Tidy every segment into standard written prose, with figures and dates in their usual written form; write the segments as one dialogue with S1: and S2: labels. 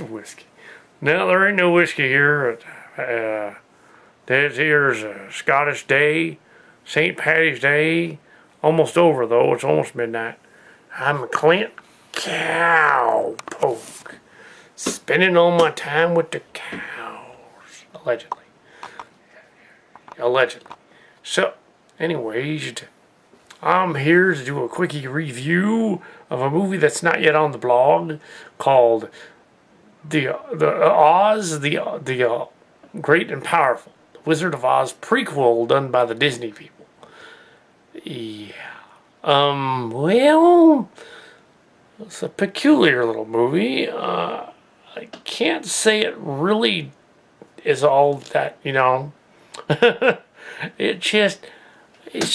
S1: Whiskey. No, there ain't no whiskey here. This here's a Scottish Day, St. Patty's Day. Almost over, though. It's almost midnight. I'm Clint Cowpoke. Spending all my time with the cows. Allegedly. Allegedly. So, anyways, I'm here to do a quickie review of a movie that's not yet on the blog called the Oz, the Great and Powerful, the Wizard of Oz prequel done by the Disney people. Yeah. Well, it's a peculiar little movie. I can't say it really is all that, it's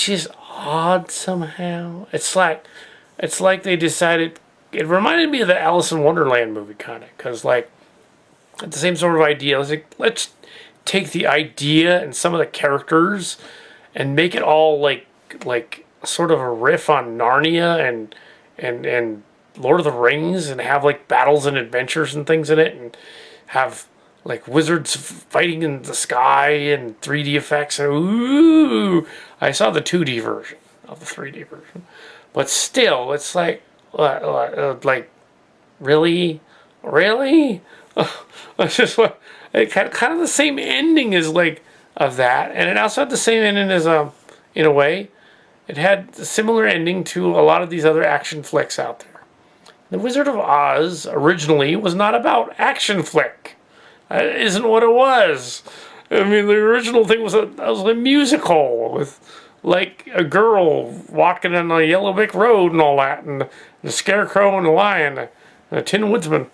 S1: just odd somehow. It's like they decided. It reminded me of the Alice in Wonderland movie, kind of, because the same sort of idea. Let's take the idea and some of the characters and make it all like sort of a riff on Narnia and Lord of the Rings, and have like battles and adventures and things in it, and have like wizards fighting in the sky and 3D effects. And ooh, I saw the 2D version of the 3D version, but still, it's like really. It's just it kind of the same ending as of that, and it also had the same ending as in a way, it had a similar ending to a lot of these other action flicks out there. The Wizard of Oz originally was not about action flick. That isn't what it was. I mean, the original thing was a musical with like a girl walking on a yellow brick road and all that, and the scarecrow and the lion and a tin woodsman.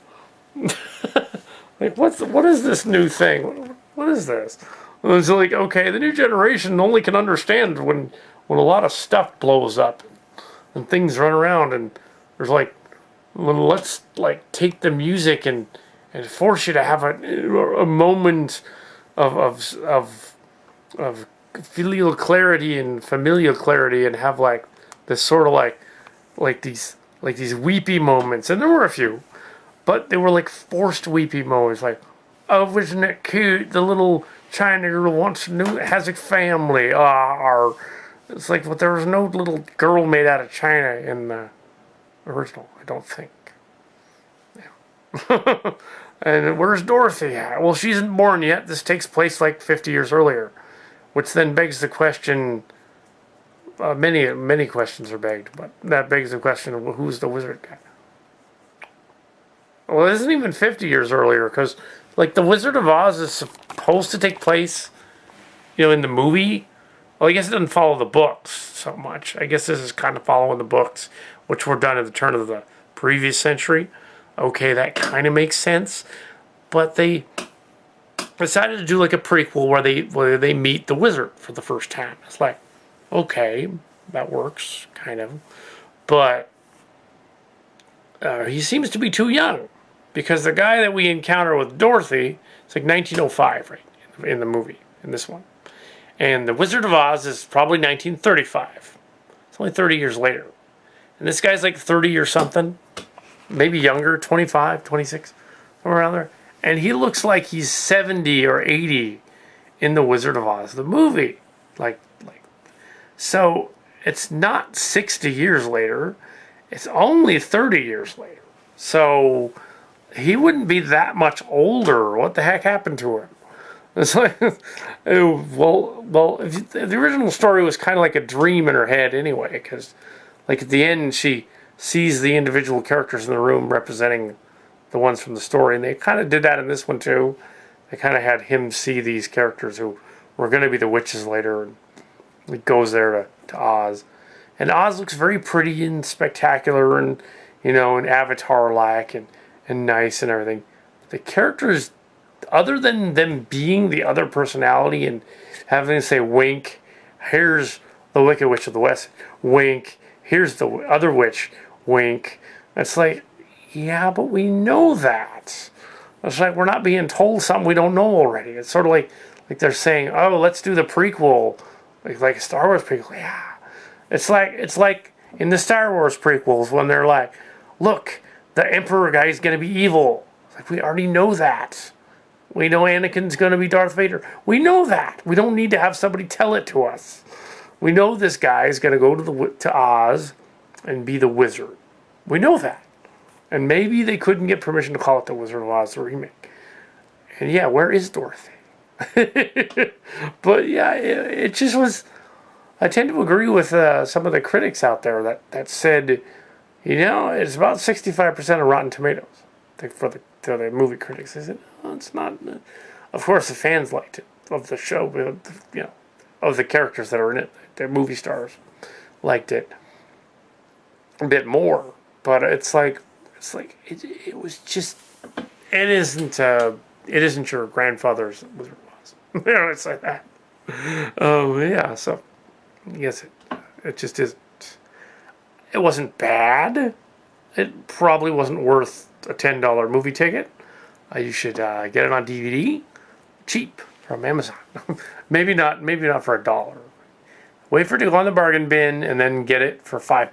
S1: What is this new thing? What is this? And it's like, okay, the new generation only can understand when a lot of stuff blows up and things run around, and there's let's take the music and force you to have a moment of filial clarity and familial clarity, and have this sort of these weepy moments. And there were a few, but they were forced weepy moments, oh, isn't it cute, the little China girl has a family, or it's but there was no little girl made out of China in the original, I don't think. Yeah. And where's Dorothy at? Well, she isn't born yet. This takes place 50 years earlier, which then begs the question. Many questions are begged, but that begs the question of who's the wizard guy. Well, it isn't even 50 years earlier, because the Wizard of Oz is supposed to take place, in the movie. Well, I guess it doesn't follow the books so much. I guess this is kind of following the books, which were done at the turn of the previous century. Okay, that kind of makes sense. But they decided to do a prequel where they meet the wizard for the first time. It's okay, that works, kind of. But he seems to be too young, because the guy that we encounter with Dorothy, it's 1905, right, in the movie, in this one. And the Wizard of Oz is probably 1935. It's only 30 years later. And this guy's 30 or something, maybe younger, 25, 26, somewhere around there. And he looks like he's 70 or 80 in the Wizard of Oz, the movie. So it's not 60 years later. It's only 30 years later. So he wouldn't be that much older. What the heck happened to him? It's if the original story was kind of like a dream in her head anyway, because at the end she sees the individual characters in the room representing the ones from the story, and they kind of did that in this one too. They kind of had him see these characters who were going to be the witches later, and he goes there to Oz. And Oz looks very pretty and spectacular and, and Avatar-like and nice and everything. The characters, other than them being the other personality and having to say, wink, here's the Wicked Witch of the West, wink, here's the other witch, wink. It's yeah, but we know that. It's we're not being told something we don't know already. It's sort of like they're saying, oh, let's do the prequel, like a Star Wars prequel. Yeah. It's like in the Star Wars prequels when they're look, the Emperor guy's going to be evil. Like, we already know that. We know Anakin's going to be Darth Vader. We know that. We don't need to have somebody tell it to us. We know this guy is going to go to Oz and be the wizard. We know that. And maybe they couldn't get permission to call it the Wizard of Oz, the remake. And yeah, where is Dorothy? But yeah, it just was... I tend to agree with some of the critics out there that said, it's about 65% of Rotten Tomatoes for the movie critics. They said, oh, it's not... Of course, the fans liked it, of the show, of the characters that are in it. The movie stars liked it a bit more. But it was just... It isn't your grandfather's Wizard of Oz. It's like that. Oh, yeah, so... Yes, it just isn't. It wasn't bad. It probably wasn't worth a $10 movie ticket. You should get it on DVD, cheap, from Amazon. maybe not for $1. Wait for it to go on the bargain bin and then get it for $5.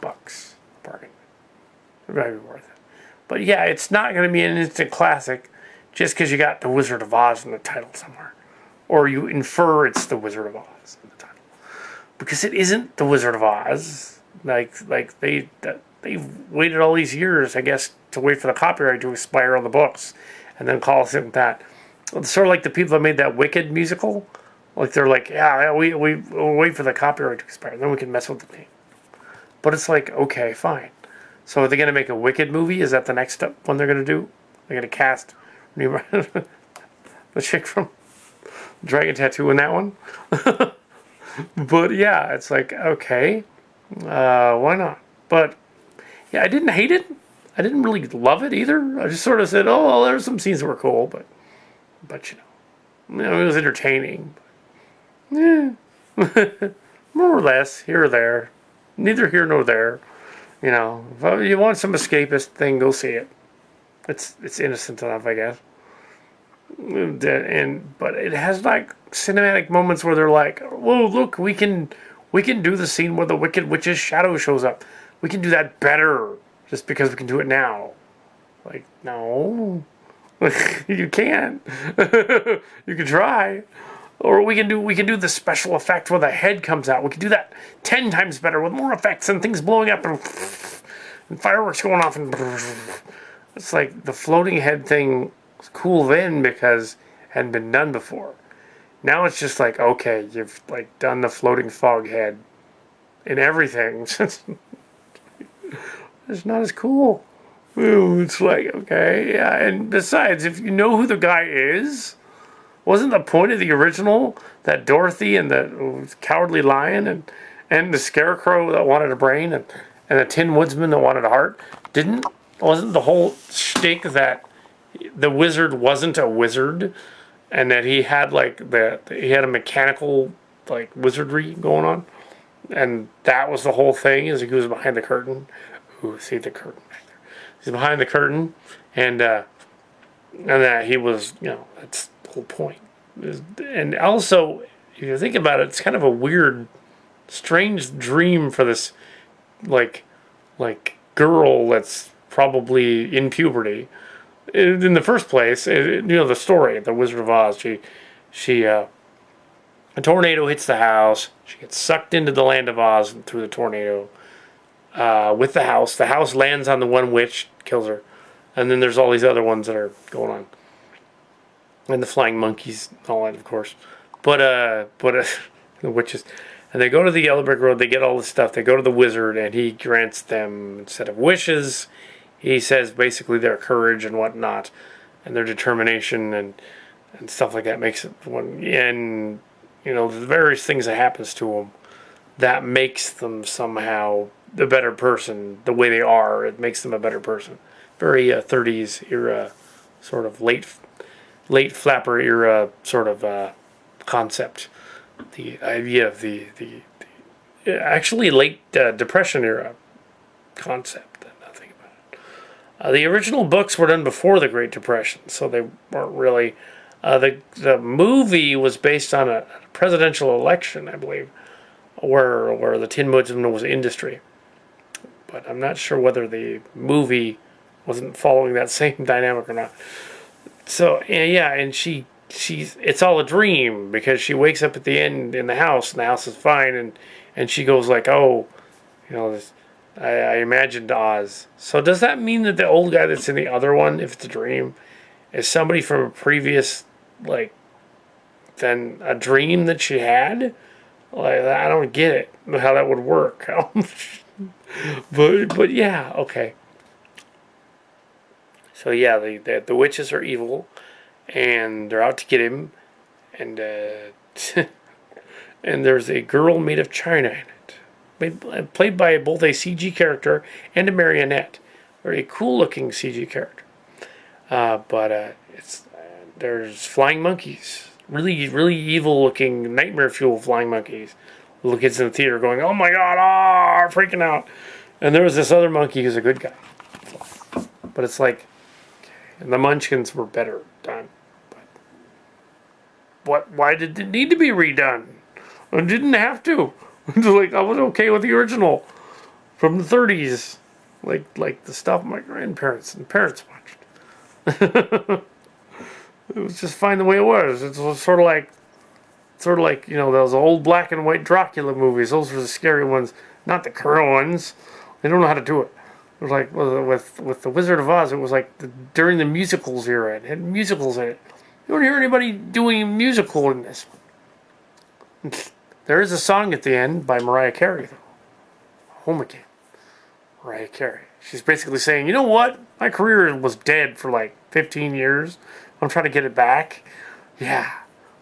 S1: Bargain. It might be worth it. But yeah, it's not going to be an instant classic just because you got the Wizard of Oz in the title somewhere, or you infer it's the Wizard of Oz in the title. Because it isn't the Wizard of Oz. Like they've waited all these years, I guess, to wait for the copyright to expire on the books, and then call it that. It's sort of like the people that made that Wicked musical. Like they're like, yeah, we'll wait for the copyright to expire, then we can mess with the name. But it's like, okay, fine. So are they going to make a Wicked movie? Is that the next step one they're going to do? They're going to cast the chick from Dragon Tattoo in that one? But yeah, it's like, okay, why not? But yeah, I didn't hate it. I didn't really love it either. I just sort of said, oh, well, there's some scenes that were cool, but it was entertaining. Yeah, more or less, here or there. Neither here nor there. If you want some escapist thing, go see it. It's innocent enough, I guess. But it has like cinematic moments where they're like, whoa, look, we can do the scene where the Wicked Witch's shadow shows up. We can do that better just because we can do it now. Like, no. You can't. You can try. Or we can do the special effect where the head comes out. We can do that 10 times better with more effects and things blowing up and fireworks going off, and it's like the floating head thing was cool then because it hadn't been done before. Now it's just like, okay, you've like done the floating fog head and everything. It's not as cool. Ooh, it's like, okay, yeah. And besides, if you know who the guy is, wasn't the point of the original that Dorothy and the Cowardly Lion and the Scarecrow that wanted a brain and the Tin Woodsman that wanted a heart? Wasn't the whole shtick that the wizard wasn't a wizard and that he had he had a mechanical like wizardry going on, and that was the whole thing, is he was behind the curtain. Ooh, see the curtain back there. He's behind the curtain, and that he was, that's the whole point. And also, if you think about it, it's kind of a weird, strange dream for this, like girl that's probably in puberty. In the first place, the story, The Wizard of Oz, a tornado hits the house. She gets sucked into the land of Oz through the tornado. With the house. The house lands on the one witch, kills her. And then there's all these other ones that are going on. And the flying monkeys, all that, of course. But the witches. And they go to the Yellow Brick Road, they get all this stuff. They go to the wizard, and he grants them, instead of wishes, he says basically their courage and whatnot, and their determination and stuff like that makes it one. And, the various things that happens to them, that makes them somehow the better person, the way they are. It makes them a better person. Very 30s era, sort of late flapper era sort of concept. The idea of the actually late Depression era concept. Nothing about it. The original books were done before the Great Depression, so they weren't really. The movie was based on a presidential election, I believe, where the Tin Woodsman was industry. But I'm not sure whether the movie wasn't following that same dynamic or not. So yeah, and she's it's all a dream because she wakes up at the end in the house and the house is fine, and she goes like, oh, this, I imagined Oz. So does that mean that the old guy that's in the other one, if it's a dream, is somebody from a previous, like, then a dream that she had? Like, I don't get it how that would work. but yeah, okay. So yeah, the witches are evil, and they're out to get him, and and there's a girl made of china in it, played by both a CG character and a marionette. Very cool looking CG character. But it's there's flying monkeys, really evil looking nightmare fuel flying monkeys. Little kids in the theater going, "Oh my god, freaking out!" And there was this other monkey who's a good guy, but it's like, and the Munchkins were better done. But what? Why did it need to be redone? It didn't have to. Like, I was okay with the original from the 30s, like the stuff my grandparents and parents watched. It was just fine the way it was. It was sort of like those old black and white Dracula movies. Those were the scary ones, not the current ones. They don't know how to do it. It was like with the Wizard of Oz. It was like during the musicals era. It had musicals in it. You don't hear anybody doing a musical in this one. There is a song at the end by Mariah Carey, though. Home Again. Mariah Carey. She's basically saying, you know what? My career was dead for like 15 years. I'm trying to get it back. Yeah.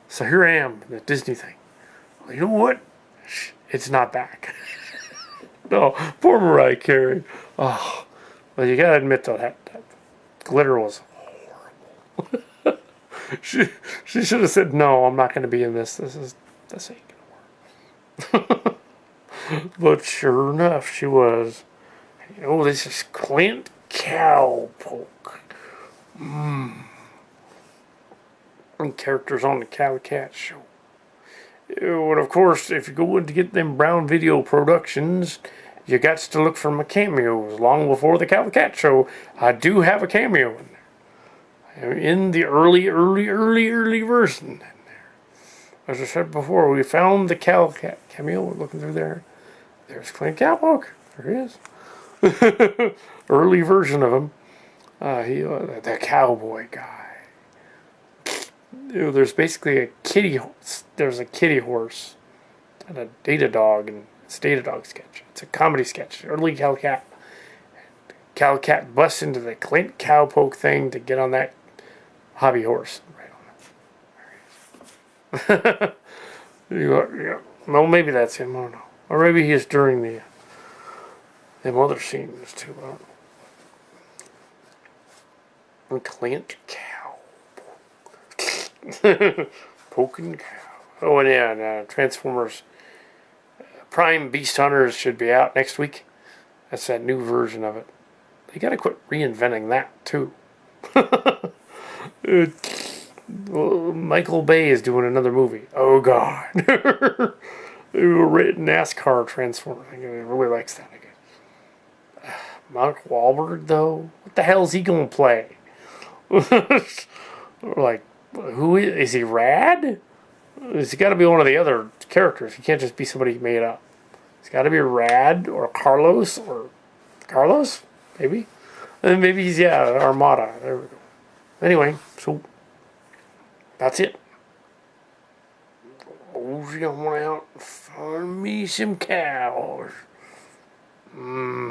S1: So here I am, the Disney thing. Well, you know what? It's not back. No, poor Mariah Carey. Oh, well, you gotta admit though that glitter was horrible. she should have said, no, I'm not going to be in this. This ain't gonna work. But sure enough, she was. Oh, this is Clint Cowpoke. And characters on the Cow Cat show. And of course, if you go in to get them Brown Video Productions, you got to look for my cameos. Long before the Cow Cat show, I do have a cameo in there. In the early version. As I said before, we found the Cow Cat cameo. We're looking through there. There's Clint Cowpoke. There he is. Early version of him. The cowboy guy. There's basically a kitty. There's a kitty horse and a data dog, and it's a data dog sketch. It's a comedy sketch. Early Cal Cat busts into the Clint Cowpoke thing to get on that hobby horse. Right on it. Yeah. Well, maybe that's him. I don't know. Or maybe he's during them other scenes too. I don't know. And Clint Cow. Poking cow. Oh, and yeah, and Transformers Prime Beast Hunters should be out next week. That's that new version of it. They gotta quit reinventing that too. Michael Bay is doing another movie. Oh God. NASCAR Transformer. He really likes that, I guess. Mark Wahlberg, though? What the hell is he going to play? Like, who is he? Rad? He's got to be one of the other characters. He can't just be somebody made up. He's got to be Rad or Carlos maybe. And maybe he's Armada. There we go. Anyway, so that's it. I went out and found me some cows.